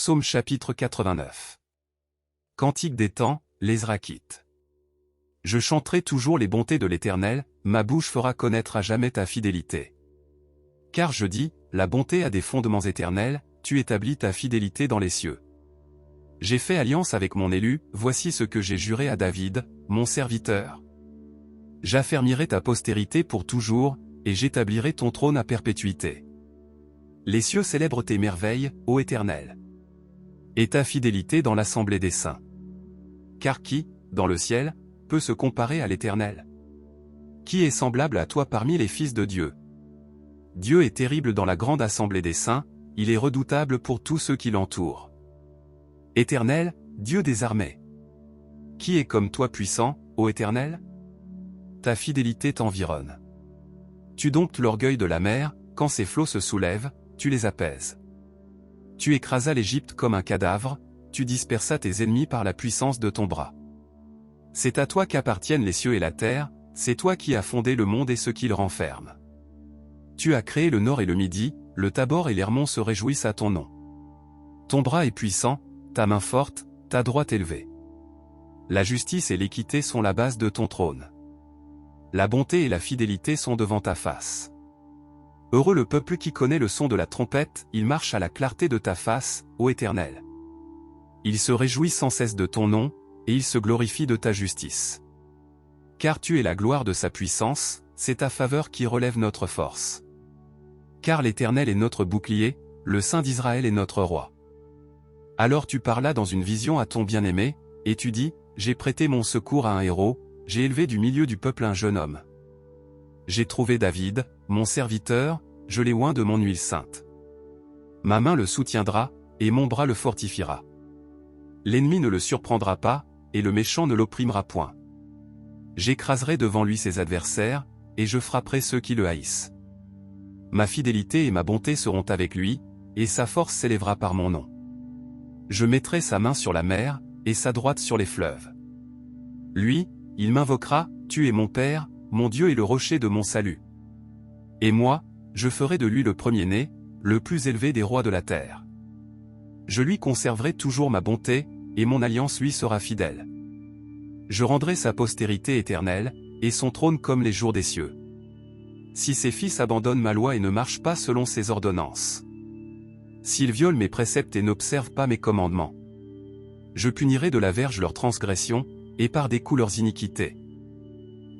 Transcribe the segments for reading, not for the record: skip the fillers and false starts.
Psaume chapitre 89. Cantique des temps, l'Ezrakhite. Je chanterai toujours les bontés de l'Éternel, ma bouche fera connaître à jamais ta fidélité. Car je dis, la bonté a des fondements éternels, tu établis ta fidélité dans les cieux. J'ai fait alliance avec mon élu, voici ce que j'ai juré à David, mon serviteur. J'affermirai ta postérité pour toujours, et j'établirai ton trône à perpétuité. Les cieux célèbrent tes merveilles, ô Éternel. Et ta fidélité dans l'assemblée des saints. Car qui, dans le ciel, peut se comparer à l'Éternel? Qui est semblable à toi parmi les fils de Dieu? Dieu est terrible dans la grande assemblée des saints, il est redoutable pour tous ceux qui l'entourent. Éternel, Dieu des armées. Qui est comme toi puissant, ô Éternel? Ta fidélité t'environne. Tu domptes l'orgueil de la mer, quand ses flots se soulèvent, tu les apaises. Tu écrasas l'Égypte comme un cadavre, tu dispersas tes ennemis par la puissance de ton bras. C'est à toi qu'appartiennent les cieux et la terre, c'est toi qui as fondé le monde et ce qu'il renferme. Tu as créé le nord et le midi, le Tabor et l'Hermon se réjouissent à ton nom. Ton bras est puissant, ta main forte, ta droite élevée. La justice et l'équité sont la base de ton trône. La bonté et la fidélité sont devant ta face. Heureux le peuple qui connaît le son de la trompette, il marche à la clarté de ta face, ô Éternel. Il se réjouit sans cesse de ton nom, et il se glorifie de ta justice. Car tu es la gloire de sa puissance, c'est ta faveur qui relève notre force. Car l'Éternel est notre bouclier, le Saint d'Israël est notre roi. Alors tu parlas dans une vision à ton bien-aimé, et tu dis, j'ai prêté mon secours à un héros, j'ai élevé du milieu du peuple un jeune homme. J'ai trouvé David, mon serviteur, je l'ai oint de mon huile sainte. Ma main le soutiendra, et mon bras le fortifiera. L'ennemi ne le surprendra pas, et le méchant ne l'opprimera point. J'écraserai devant lui ses adversaires, et je frapperai ceux qui le haïssent. Ma fidélité et ma bonté seront avec lui, et sa force s'élèvera par mon nom. Je mettrai sa main sur la mer, et sa droite sur les fleuves. Lui, il m'invoquera, tu es mon Père, mon Dieu est le rocher de mon salut. Et moi, je ferai de lui le premier-né, le plus élevé des rois de la terre. Je lui conserverai toujours ma bonté, et mon alliance lui sera fidèle. Je rendrai sa postérité éternelle, et son trône comme les jours des cieux. Si ses fils abandonnent ma loi et ne marchent pas selon ses ordonnances. S'ils violent mes préceptes et n'observent pas mes commandements. Je punirai de la verge leurs transgressions, et par des coups leurs iniquités.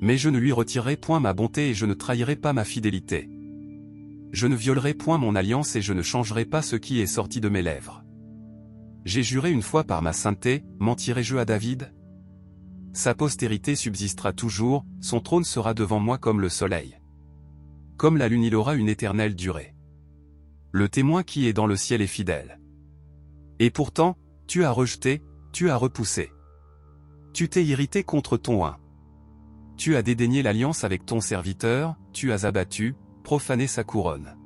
Mais je ne lui retirerai point ma bonté et je ne trahirai pas ma fidélité. Je ne violerai point mon alliance et je ne changerai pas ce qui est sorti de mes lèvres. J'ai juré une fois par ma sainteté, mentirai-je à David? Sa postérité subsistera toujours, son trône sera devant moi comme le soleil. Comme la lune il aura une éternelle durée. Le témoin qui est dans le ciel est fidèle. Et pourtant, tu as rejeté, tu as repoussé. Tu t'es irrité contre ton oint. Tu as dédaigné l'alliance avec ton serviteur, tu as abattu, profané sa couronne.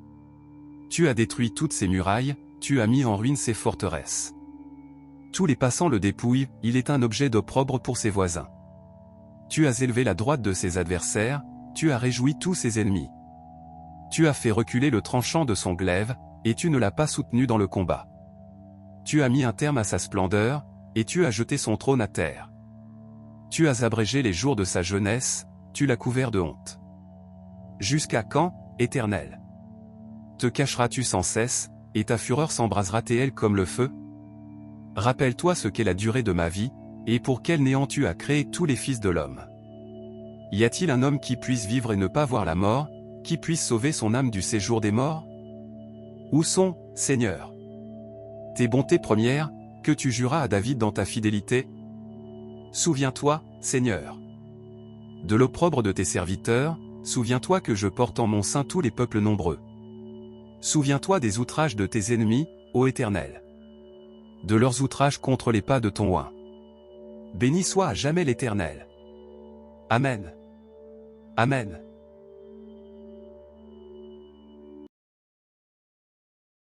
Tu as détruit toutes ses murailles, tu as mis en ruine ses forteresses. Tous les passants le dépouillent, il est un objet d'opprobre pour ses voisins. Tu as élevé la droite de ses adversaires, tu as réjoui tous ses ennemis. Tu as fait reculer le tranchant de son glaive, et tu ne l'as pas soutenu dans le combat. Tu as mis un terme à sa splendeur, et tu as jeté son trône à terre. Tu as abrégé les jours de sa jeunesse, tu l'as couvert de honte. Jusqu'à quand, Éternel? Te cacheras-tu sans cesse, et ta fureur s'embrasera-t-elle comme le feu? Rappelle-toi ce qu'est la durée de ma vie, et pour quel néant tu as créé tous les fils de l'homme. Y a-t-il un homme qui puisse vivre et ne pas voir la mort, qui puisse sauver son âme du séjour des morts? Où sont, Seigneur, tes bontés premières, que tu juras à David dans ta fidélité? Souviens-toi, Seigneur, de l'opprobre de tes serviteurs, souviens-toi que je porte en mon sein tous les peuples nombreux. Souviens-toi des outrages de tes ennemis, ô Éternel. De leurs outrages contre les pas de ton oint. Béni soit à jamais l'Éternel. Amen. Amen.